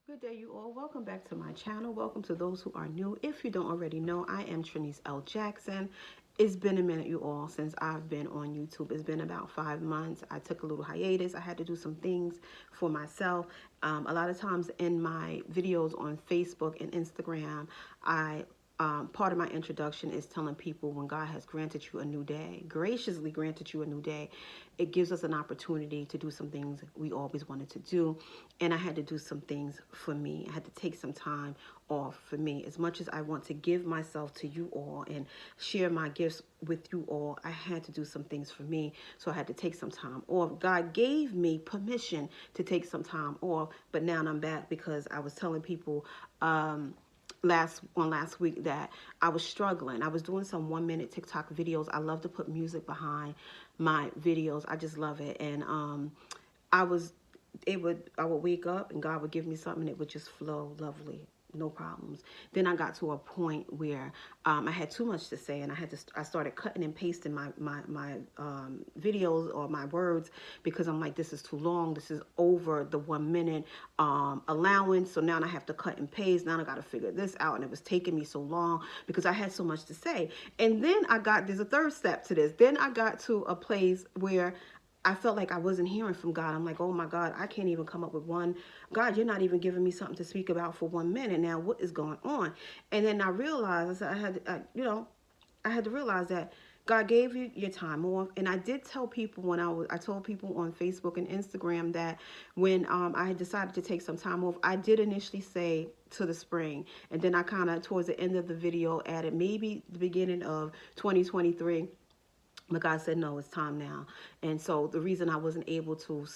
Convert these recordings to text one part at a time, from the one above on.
Good day, you all. Welcome back to my channel. Welcome to those who are new. If you don't already know, I am Trinice L. Jackson. It's been a minute, you all, since I've been on YouTube. It's been about 5 months. I took a little hiatus. I had to do some things for myself. A lot of times in my videos on Facebook and Instagram, part of my introduction is telling people when God has granted you a new day, graciously granted you a new day, it gives us an opportunity to do some things we always wanted to do. And I had to do some things for me. I had to take some time off for me. As much as I want to give myself to you all and share my gifts with you all, I had to do some things for me. So I had to take some time off. God gave me permission to take some time off, but now I'm back because I was telling people last week that I was struggling. I was doing some 1 minute TikTok videos. I love to put music behind my videos. I just love it. And I was I would wake up and God would give me something and it would just flow lovely, no problems. Then I got to a point where I had too much to say, and I started cutting and pasting my videos or my words, because I'm like, this is too long. This is over the 1 minute allowance. So now I have to cut and paste. Now I got to figure this out, and it was taking me so long because I had so much to say. And then there's a third step to this. Then I got to a place where I felt like I wasn't hearing from God. I'm like, oh my God, I can't even come up with one. God, you're not even giving me something to speak about for 1 minute. Now, what is going on? And then I realized I had to realize that God gave you your time off. And I did tell people I told people on Facebook and Instagram that when I had decided to take some time off, I did initially say to the spring. And then I kind of, towards the end of the video, added maybe the beginning of 2023. But God said, no, it's time now. And so the reason I wasn't able to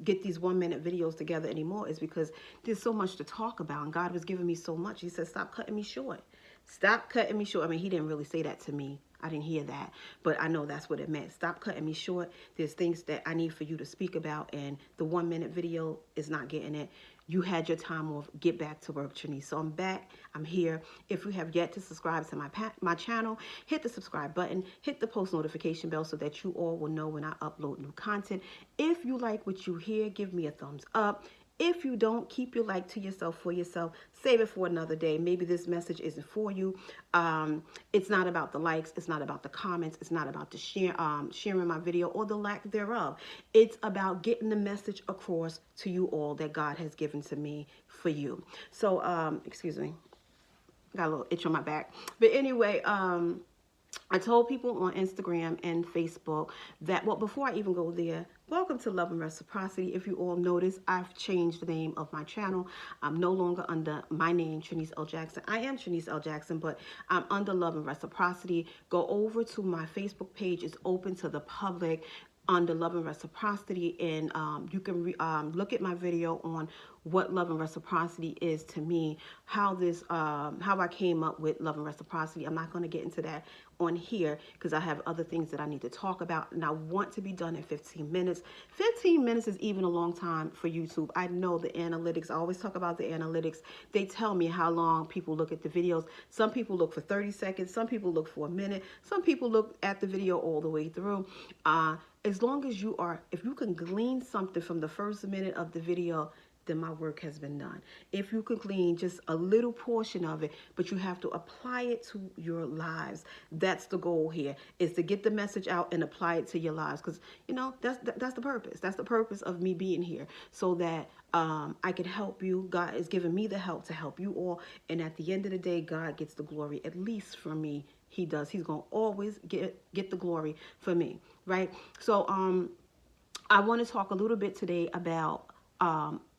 get these 1 minute videos together anymore is because there's so much to talk about. And God was giving me so much. He said, stop cutting me short. Stop cutting me short. I mean, he didn't really say that to me. I didn't hear that. But I know that's what it meant. Stop cutting me short. There's things that I need for you to speak about. And the 1 minute video is not getting it. You had your time off. Get back to work, Trinice. So I'm back. I'm here. If you have yet to subscribe to my channel, hit the subscribe button. Hit the post notification bell so that you all will know when I upload new content. If you like what you hear, give me a thumbs up. If you don't, keep your like to yourself, for yourself. Save it for another day. Maybe this message isn't for you. It's not about the likes. It's not about the comments. It's not about the sharing my video or the lack thereof. It's about getting the message across to you all that God has given to me for you. So, excuse me. Got a little itch on my back. But anyway, I told people on Instagram and Facebook that, well, before I even go there, welcome to Love and Reciprocity. If you all notice, I've changed the name of my channel. I'm no longer under my name, Trinice L. Jackson. I am Trinice L. Jackson, but I'm under Love and Reciprocity. Go over to my Facebook page. It's open to the public under Love and Reciprocity, and you can look at my video on what Love and Reciprocity is to me, how I came up with Love and Reciprocity. I'm not going to get into that on here because I have other things that I need to talk about, and I want to be done in 15 minutes. 15 minutes is even a long time for YouTube. I know the analytics. I always talk about the analytics. They tell me how long people look at the videos. Some people look for 30 seconds. Some people look for a minute. Some people look at the video all the way through. As long as if you can glean something from the first minute of the video, then my work has been done. If you could glean just a little portion of it, but you have to apply it to your lives. That's the goal here, is to get the message out and apply it to your lives. Because, that's the purpose. That's the purpose of me being here, so that I can help you. God is giving me the help to help you all. And at the end of the day, God gets the glory, at least from me. He does. He's going to always get the glory for me, right? So I want to talk a little bit today about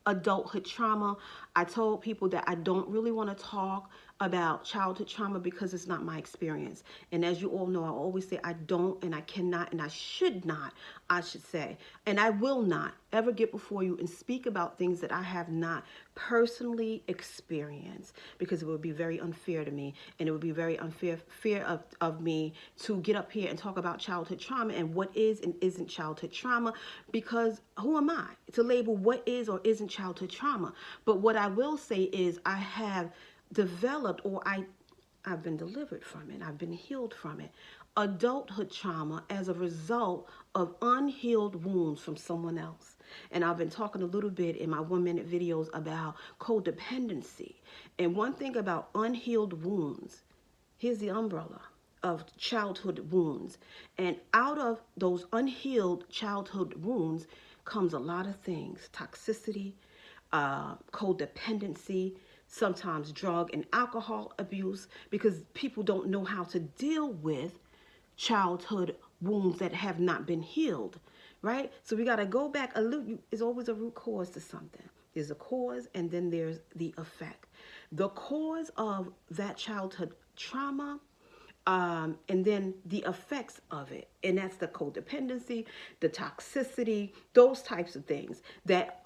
adulthood trauma. I told people that I don't really want to talk about childhood trauma because it's not my experience. And as you all know, I always say I don't, and I cannot, and I should not, I should say. And I will not ever get before you and speak about things that I have not personally experienced, because it would be very unfair to me, and it would be very unfair of me to get up here and talk about childhood trauma and what is and isn't childhood trauma, because who am I to label what is or isn't childhood trauma? But what I will say is I have developed, or I've been delivered from it. I've been healed from it. Adulthood trauma as a result of unhealed wounds from someone else. And I've been talking a little bit in my 1 minute videos about codependency. And one thing about unhealed wounds, here's the umbrella of childhood wounds. And out of those unhealed childhood wounds comes a lot of things: toxicity, codependency, sometimes drug and alcohol abuse, because people don't know how to deal with childhood wounds that have not been healed, right? So we got to go back a little. There's always a root cause to something. There's a cause, and then there's the effect. The cause of that childhood trauma, and then the effects of it, and that's the codependency, the toxicity, those types of things that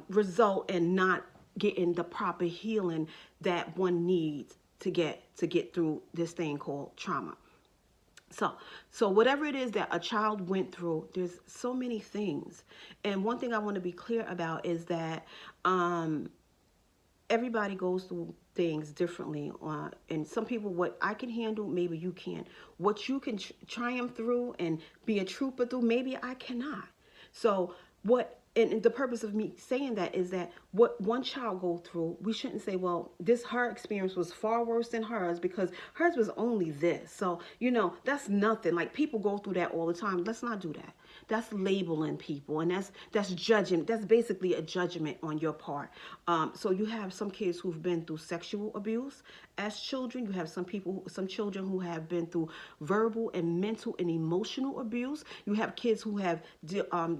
result in not getting the proper healing that one needs to get through this thing called trauma. So whatever it is that a child went through, there's so many things. And one thing I want to be clear about is that everybody goes through things differently. And some people, what I can handle, maybe you can't. What you can triumph through and be a trooper through, maybe I cannot. So and the purpose of me saying that is that what one child go through, we shouldn't say, well, her experience was far worse than hers because hers was only this. So, that's nothing. Like, people go through that all the time. Let's not do that. That's labeling people, and that's judging. That's basically a judgment on your part. So you have some kids who've been through sexual abuse as children. You have some children who have been through verbal and mental and emotional abuse. You have kids who have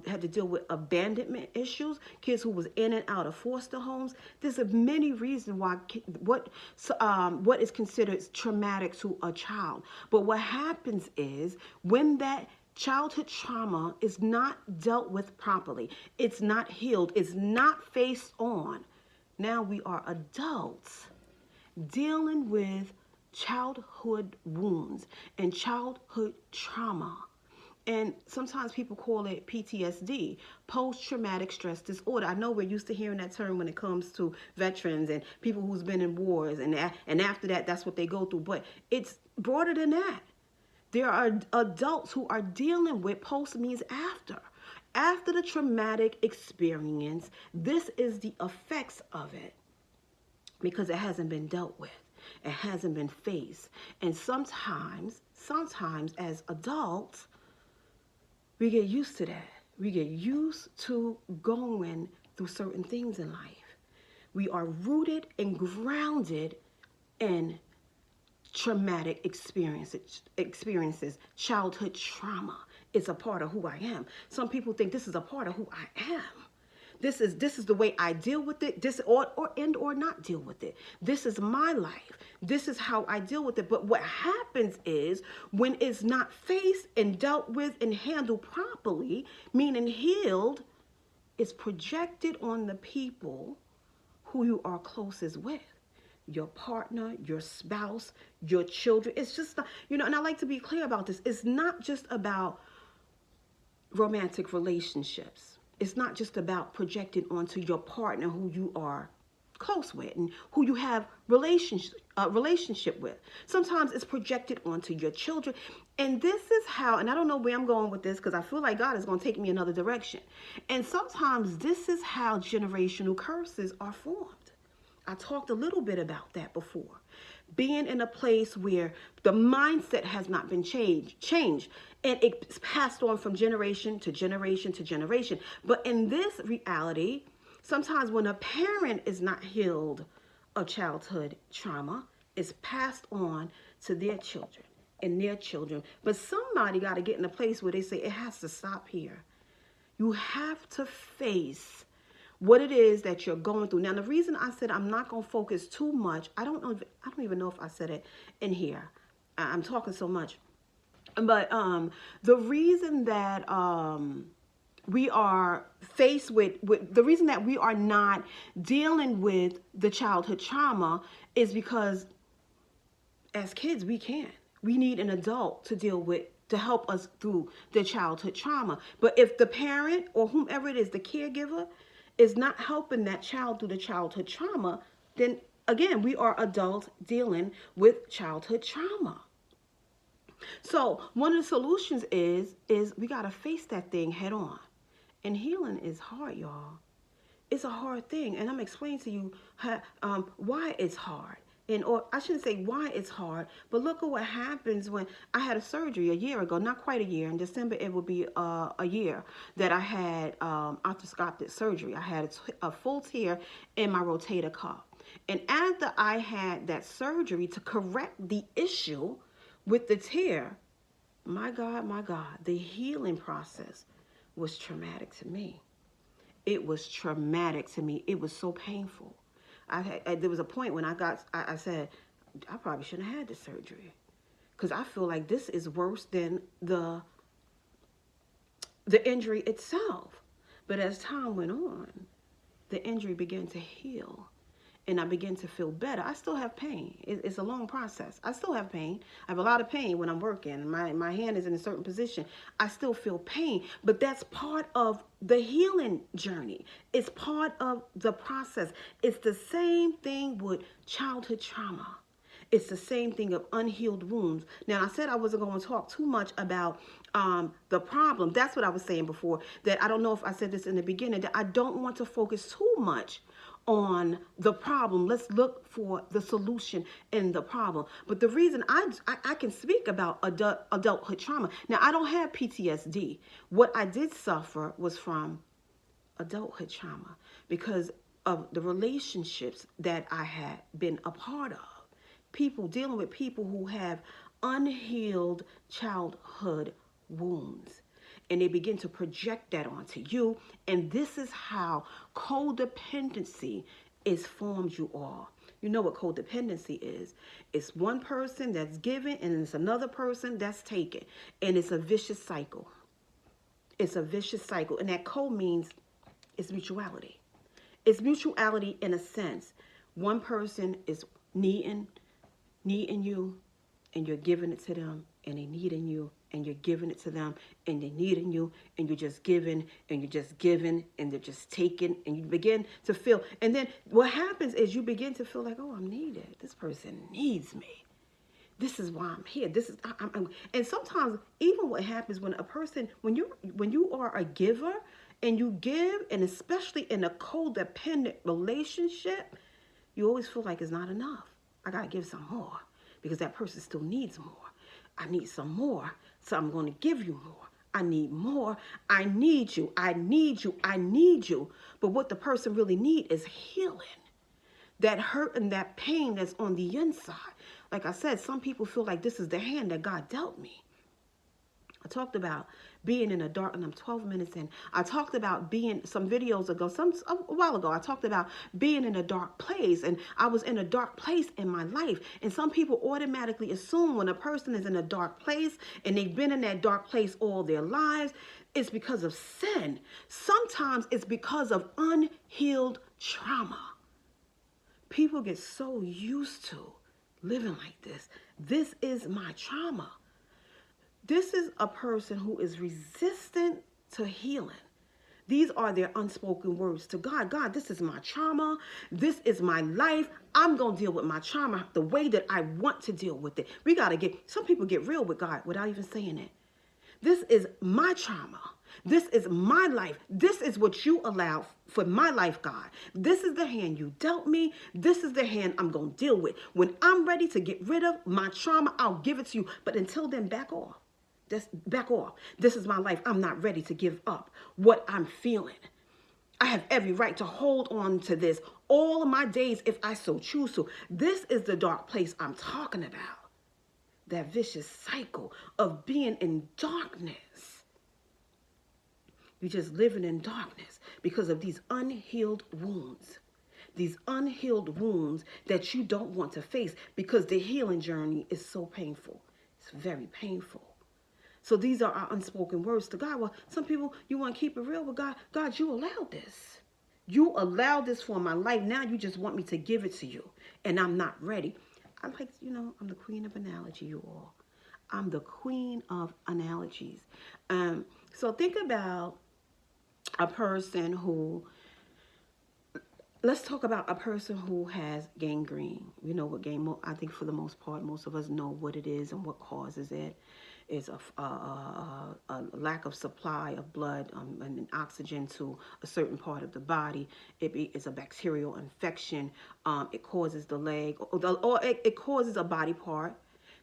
had to deal with abandonment issues. Kids who was in and out of foster homes. There's many reasons why what is considered traumatic to a child. But what happens is when that childhood trauma is not dealt with properly, it's not healed, it's not faced on. Now we are adults dealing with childhood wounds and childhood trauma. And sometimes people call it PTSD, post-traumatic stress disorder. I know we're used to hearing that term when it comes to veterans and people who's been in wars, and after that, that's what they go through. But it's broader than that. There are adults who are dealing with post means after. After the traumatic experience, this is the effects of it because it hasn't been dealt with. It hasn't been faced. And sometimes as adults, we get used to that. We get used to going through certain things in life. We are rooted and grounded in traumatic experiences. Childhood trauma is a part of who I am. Some people think this is a part of who I am. This is the way I deal with it. This or not deal with it. This is my life. This is how I deal with it. But what happens is when it's not faced and dealt with and handled properly, meaning healed, it's projected on the people who you are closest with. Your partner, your spouse, your children. It's just, and I like to be clear about this. It's not just about romantic relationships. It's not just about projecting onto your partner who you are close with and who you have relationship with. Sometimes it's projected onto your children. And this is how, and I don't know where I'm going with this because I feel like God is going to take me another direction. And sometimes this is how generational curses are formed. I talked a little bit about that before. Being in a place where the mindset has not been changed, and it's passed on from generation to generation to generation. But in this reality, sometimes when a parent is not healed of childhood trauma, it's passed on to their children and their children. But somebody got to get in a place where they say it has to stop here. You have to face what it is that you're going through. Now, the reason I said I'm not going to focus too much, I don't even know if I said it in here. I'm talking so much. But the reason that we are faced with the reason that we are not dealing with the childhood trauma is because as kids, we can't. We need an adult to help us through the childhood trauma. But if the parent or whomever it is, the caregiver, is not helping that child through the childhood trauma, then again, we are adults dealing with childhood trauma. So one of the solutions is we got to face that thing head on. And healing is hard, y'all. It's a hard thing, and I'm explaining to you why it's hard. And or I shouldn't say why it's hard, but look at what happens when I had a surgery a year ago, not quite a year. In December, it will be a year that I had arthroscopic surgery. I had a full tear in my rotator cuff. And after I had that surgery to correct the issue with the tear, my God, the healing process was traumatic to me. It was traumatic to me. It was so painful. There was a point when I said, I probably shouldn't have had the surgery because I feel like this is worse than the injury itself. But as time went on, the injury began to heal and I began to feel better. I still have pain. It's a long process. I still have pain. I have a lot of pain when I'm working. My hand is in a certain position. I still feel pain, but that's part of the healing journey. It's part of the process. It's the same thing with childhood trauma. It's the same thing of unhealed wounds. Now, I said I wasn't going to talk too much about the problem. That's what I was saying before, that I don't know if I said this in the beginning, that I don't want to focus too much on the problem. Let's look for the solution in the problem. But the reason I can speak about adulthood trauma. Now, I don't have PTSD. What I did suffer was from adulthood trauma because of the relationships that I had been a part of. People dealing with people who have unhealed childhood wounds. And they begin to project that onto you. And this is how codependency is formed, you all. You know what codependency is. It's one person that's giving and it's another person that's taking. And it's a vicious cycle. It's a vicious cycle. And that co means it's mutuality. It's mutuality in a sense. One person is needing you and you're giving it to them, and they needing you and you're giving it to them, and they needing you and you're just giving and you're just giving and they're just taking, and you begin to feel. And then what happens is you begin to feel like, oh, I'm needed. This person needs me. This is why I'm here. This is and sometimes even what happens when a person, when you are a giver and you give, and especially in a codependent relationship, you always feel like it's not enough. I gotta give some more because that person still needs more. I need some more, so I'm going to give you more. I need more. I need you. I need you. I need you. But what the person really needs is healing. That hurt and that pain that's on the inside. Like I said, some people feel like this is the hand that God dealt me. I talked about being in a dark, and I'm 12 minutes in. I talked about being some videos ago, a while ago. I talked about being in a dark place, and I was in a dark place in my life. And some people automatically assume when a person is in a dark place and they've been in that dark place all their lives, it's because of sin. Sometimes it's because of unhealed trauma. People get so used to living like this. This is my trauma. This is a person who is resistant to healing. These are their unspoken words to God. God, this is my trauma. This is my life. I'm going to deal with my trauma the way that I want to deal with it. Some people get real with God without even saying it. This is my trauma. This is my life. This is what you allow for my life, God. This is the hand you dealt me. This is the hand I'm going to deal with. When I'm ready to get rid of my trauma, I'll give it to you. But until then, back off. Back off. This is my life. I'm not ready to give up what I'm feeling. I have every right to hold on to this all of my days if I so choose to. This is the dark place I'm talking about. That vicious cycle of being in darkness. You're just living in darkness because of these unhealed wounds. These unhealed wounds that you don't want to face because the healing journey is so painful. It's very painful. So these are our unspoken words to God. Well, some people, you want to keep it real with God. God, you allowed this. You allowed this for my life. Now you just want me to give it to you. And I'm not ready. I'm the queen of analogy, you all. I'm the queen of analogies. So think about a person who, let's talk about a person who has gangrene. You know what I think for the most part, most of us know what it is and what causes it. is a lack of supply of blood and oxygen to a certain part of the body. It's a bacterial infection. It causes the leg, or it causes a body part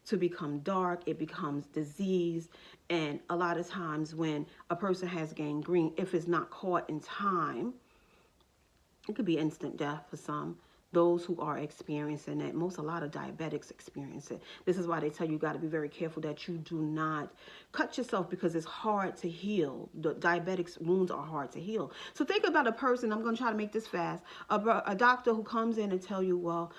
to become dark. It becomes disease. And a lot of times when a person has gangrene, if it's not caught in time, it could be instant death for some. Those who are experiencing it, a lot of diabetics experience it. This is why they tell you got to be very careful that you do not cut yourself, because it's hard to heal. The diabetics wounds are hard to heal. So think about a person, I'm going to try to make this fast, a doctor who comes in and tell you, well,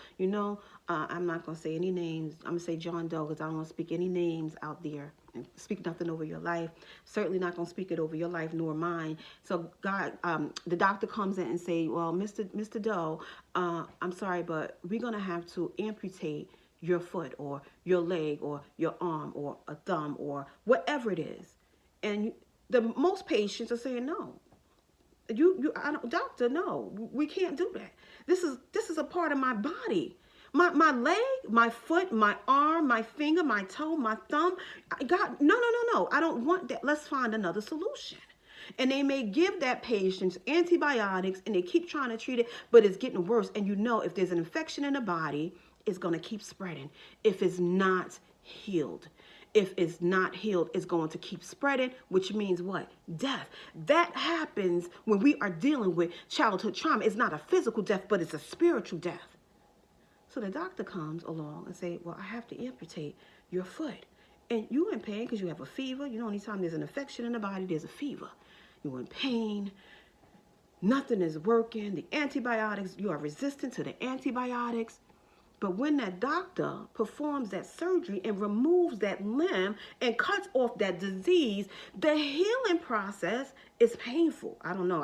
I'm not going to say any names. I'm going to say John Doe, because I don't want to speak any names out there. Speak nothing over your life. Certainly not going to speak it over your life nor mine. So God, the doctor comes in and say, well, Mr. Doe, I'm sorry, but we're going to have to amputate your foot or your leg or your arm or a thumb or whatever it is. And most patients are saying, no, doctor, no, we can't do that. This is a part of my body. My leg, my foot, my arm, my finger, my toe, my thumb. God, no. I don't want that. Let's find another solution. And they may give that patient antibiotics and they keep trying to treat it, but it's getting worse. And if there's an infection in the body, it's going to keep spreading if it's not healed. If it's not healed, it's going to keep spreading, which means what? Death. That happens when we are dealing with childhood trauma. It's not a physical death, but it's a spiritual death. So the doctor comes along and say, well, I have to amputate your foot. And you're in pain because you have a fever. Anytime there's an infection in the body, there's a fever. You're in pain. Nothing is working. The antibiotics, you are resistant to the antibiotics. But when that doctor performs that surgery and removes that limb and cuts off that disease, the healing process is painful. I don't know.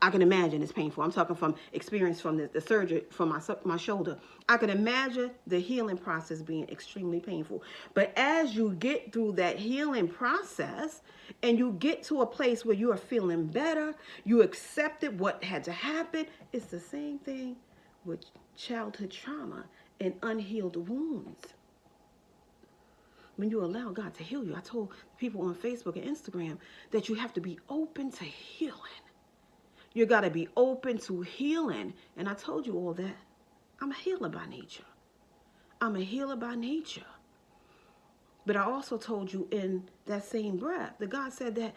I can imagine it's painful. I'm talking from experience from the surgery from my shoulder. I can imagine the healing process being extremely painful. But as you get through that healing process and you get to a place where you are feeling better, you accepted what had to happen, it's the same thing with childhood trauma and unhealed wounds. When you allow God to heal you, I told people on Facebook and Instagram that you have to be open to healing. You got to be open to healing. And I told you all that. I'm a healer by nature. I'm a healer by nature. But I also told you in that same breath that God said that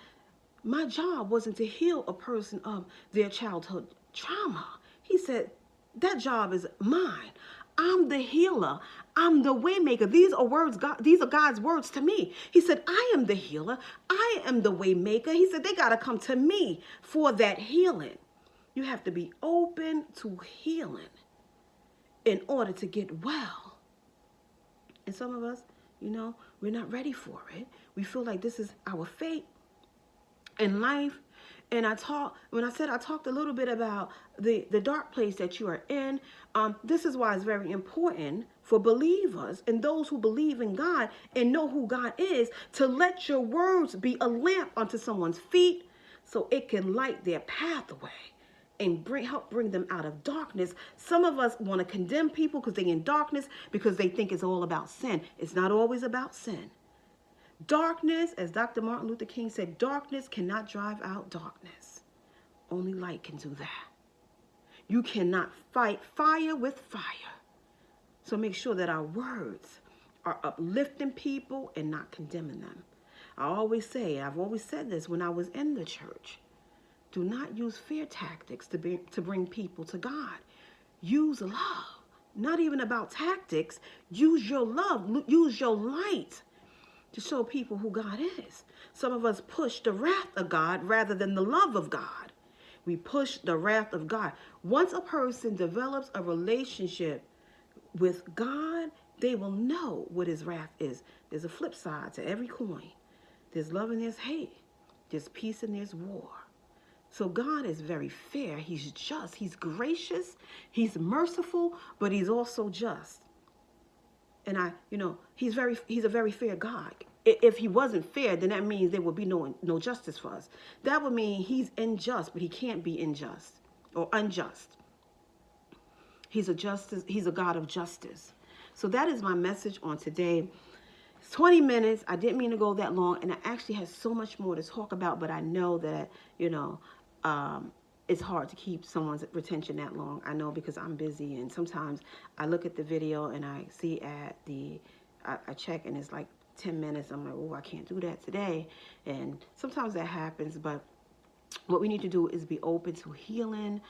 my job wasn't to heal a person of their childhood trauma. He said, that job is mine. I'm the healer. I'm the way maker. These are God's words to me. He said, I am the healer. I am the way maker. He said, they got to come to me for that healing. You have to be open to healing in order to get well. And some of us, we're not ready for it. We feel like this is our fate in life. And I talked a little bit about the dark place that you are in. This is why it's very important for believers and those who believe in God and know who God is to let your words be a lamp unto someone's feet so it can light their pathway and help bring them out of darkness. Some of us want to condemn people because they're in darkness because they think it's all about sin. It's not always about sin. Darkness, as Dr. Martin Luther King said, darkness cannot drive out darkness. Only light can do that. You cannot fight fire with fire. So make sure that our words are uplifting people and not condemning them. I've always said this when I was in the church. Do not use fear tactics to bring people to God. Use love. Not even about tactics. Use your love. Use your light to show people who God is. Some of us push the wrath of God rather than the love of God. We push the wrath of God. Once a person develops a relationship with God, they will know what his wrath is. There's a flip side to every coin. There's love and there's hate. There's peace and there's war. So God is very fair. He's just. He's gracious. He's merciful, but he's also just. And he's a very fair God. If he wasn't fair, then that means there would be no justice for us. That would mean he's unjust, but he can't be unjust or unjust. He's a God of justice. So that is my message on today. 20 minutes. I didn't mean to go that long, and I actually had so much more to talk about, but I know that, you know, it's hard to keep someone's retention that long. I know, because I'm busy, and sometimes I look at the video and I see I check and it's like 10 minutes. I'm like, oh, I can't do that today. And sometimes that happens, but what we need to do is be open to healing,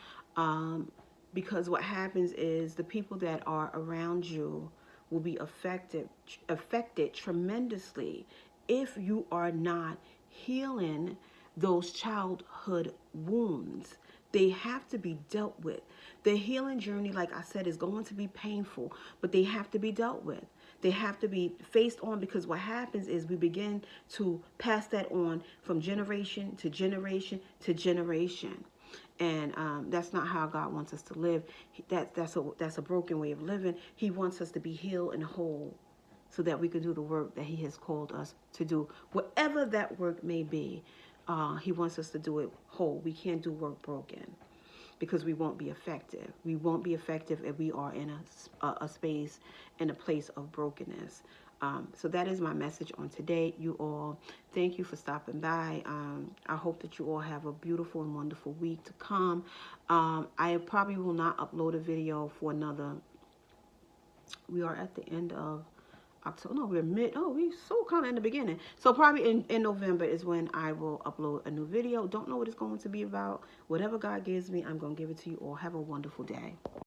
because what happens is the people that are around you will be affected tremendously if you are not healing those childhood wounds. They have to be dealt with. The healing journey, like I said, is going to be painful, but they have to be dealt with. They have to be faced on, because what happens is we begin to pass that on from generation to generation to generation. And that's not how God wants us to live. That's a broken way of living. He wants us to be healed and whole, so that we can do the work that He has called us to do, whatever that work may be. He wants us to do it whole. We can't do work broken, because we won't be effective. We won't be effective if we are in a space, in a place of brokenness. So that is my message on today, you all. Thank you for stopping by. I hope that you all have a beautiful and wonderful week to come. I probably will not upload a video for another. We are at the end of October. No, we so kind of in the beginning. So probably in November is when I will upload a new video. Don't know what it's going to be about. Whatever God gives me, I'm going to give it to you all. Have a wonderful day.